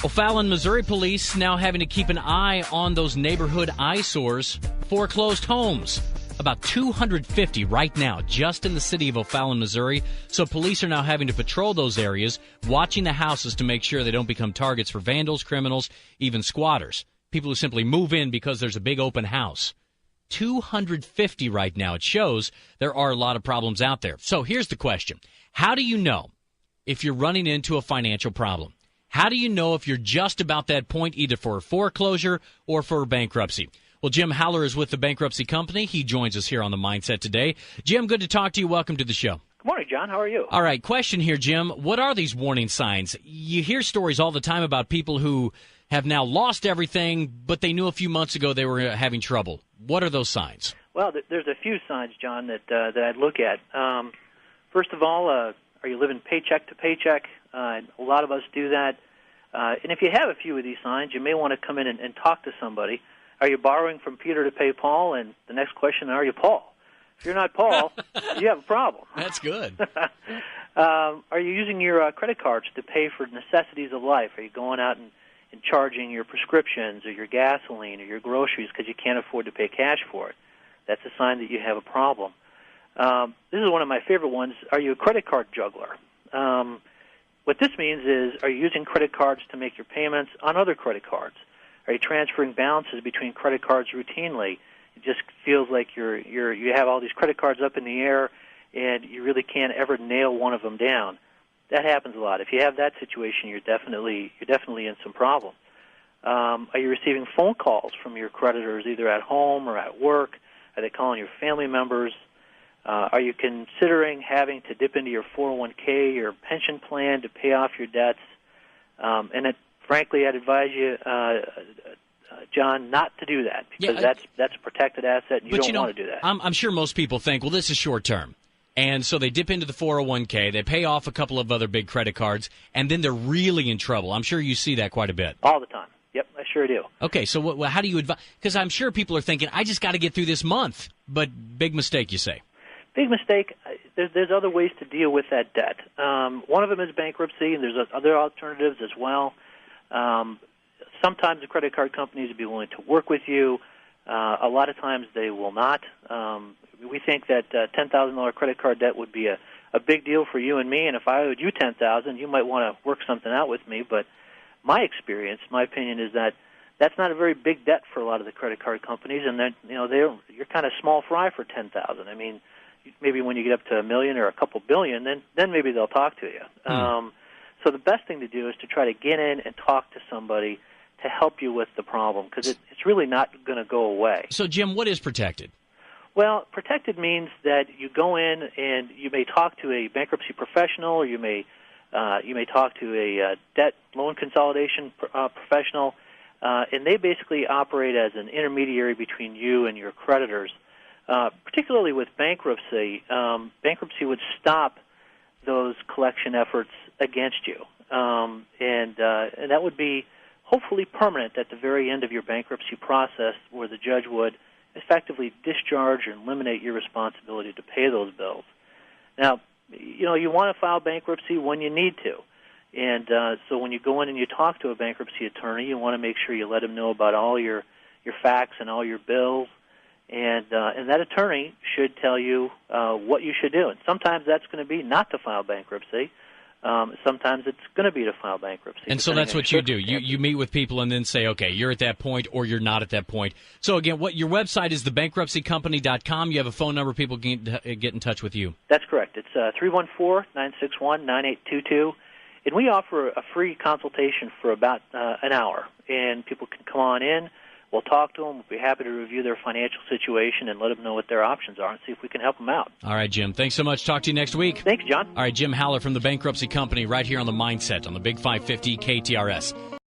O'Fallon, Missouri police now having to keep an eye on those neighborhood eyesores, foreclosed homes. About 250 right now, just in the city of O'Fallon, Missouri. So police are now having to patrol those areas, watching the houses to make sure they don't become targets for vandals, criminals, even squatters. People who simply move in because there's a big open house. 250 right now. It shows there are a lot of problems out there. So here's the question. How do you know if you're running into a financial problem? How do you know if you're just about that point, either for a foreclosure or for bankruptcy? Well, Jim Haller is with the Bankruptcy Company. He joins us here on The Mindset today. Jim, good to talk to you. Welcome to the show. Good morning, John. How are you? All right, question here, Jim. What are these warning signs? You hear stories all the time about people who have now lost everything, but they knew a few months ago they were having trouble. What are those signs? Well, there's a few signs, John, that I'd look at. First of all, are you living paycheck to paycheck? A lot of us do that. And if you have a few of these signs, you may want to come in and talk to somebody. Are you borrowing from Peter to pay Paul? And the next question, are you Paul? If you're not Paul, you have a problem. That's good. Are you using your credit cards to pay for necessities of life? Are you going out and charging your prescriptions or your gasoline or your groceries because you can't afford to pay cash for it? That's a sign that you have a problem. This is one of my favorite ones. Are you a credit card juggler? What this means is, are you using credit cards to make your payments on other credit cards? Are you transferring balances between credit cards routinely? It just feels like you have all these credit cards up in the air, and you really can't ever nail one of them down. That happens a lot. If you have that situation, you're definitely in some problems. Are you receiving phone calls from your creditors, either at home or at work? Are they calling your family members? Are you considering having to dip into your 401k or pension plan to pay off your debts? Frankly, I'd advise you, John, not to do that because that's a protected asset, and you don't want to do that. I'm sure most people think, well, this is short term. And so they dip into the 401k, they pay off a couple of other big credit cards, and then they're really in trouble. I'm sure you see that quite a bit. All the time. Yep, I sure do. Okay, so how do you advise? Because I'm sure people are thinking, I just got to get through this month. But big mistake, you say. Big mistake. There's other ways to deal with that debt. One of them is bankruptcy, and there's other alternatives as well. Sometimes the credit card companies will be willing to work with you. A lot of times they will not. We think that $10,000 credit card debt would be a big deal for you and me, and if I owed you $10,000, you might want to work something out with me. But my experience, my opinion is that that's not a very big debt for a lot of the credit card companies, and then you're kind of small fry for $10,000. I mean, maybe when you get up to $1 million or a couple billion, then maybe they'll talk to you. So the best thing to do is to try to get in and talk to somebody to help you with the problem, because it's really not going to go away. So, Jim, what is protected? Well, protected means that you go in and you may talk to a bankruptcy professional, or you may talk to a debt loan consolidation professional, and they basically operate as an intermediary between you and your creditors. Particularly with bankruptcy, bankruptcy would stop those collection efforts against you, and that would be hopefully permanent at the very end of your bankruptcy process, where the judge would effectively discharge and eliminate your responsibility to pay those bills. Now, you want to file bankruptcy when you need to, and so when you go in and you talk to a bankruptcy attorney, you want to make sure you let him know about all your facts and all your bills, and that attorney should tell you what you should do. And sometimes that's going to be not to file bankruptcy. Sometimes it's going to be to file bankruptcy. And so that's what you do. You meet with people and then say, okay, you're at that point or you're not at that point. So, again, your website is thebankruptcycompany.com. You have a phone number people can get in touch with you. That's correct. It's 314-961-9822. And we offer a free consultation for about an hour. And people can come on in. We'll talk to them. We'll be happy to review their financial situation and let them know what their options are and see if we can help them out. All right, Jim. Thanks so much. Talk to you next week. Thanks, John. All right, Jim Haller from the Bankruptcy Company right here on The Mindset on the Big 550 KTRS.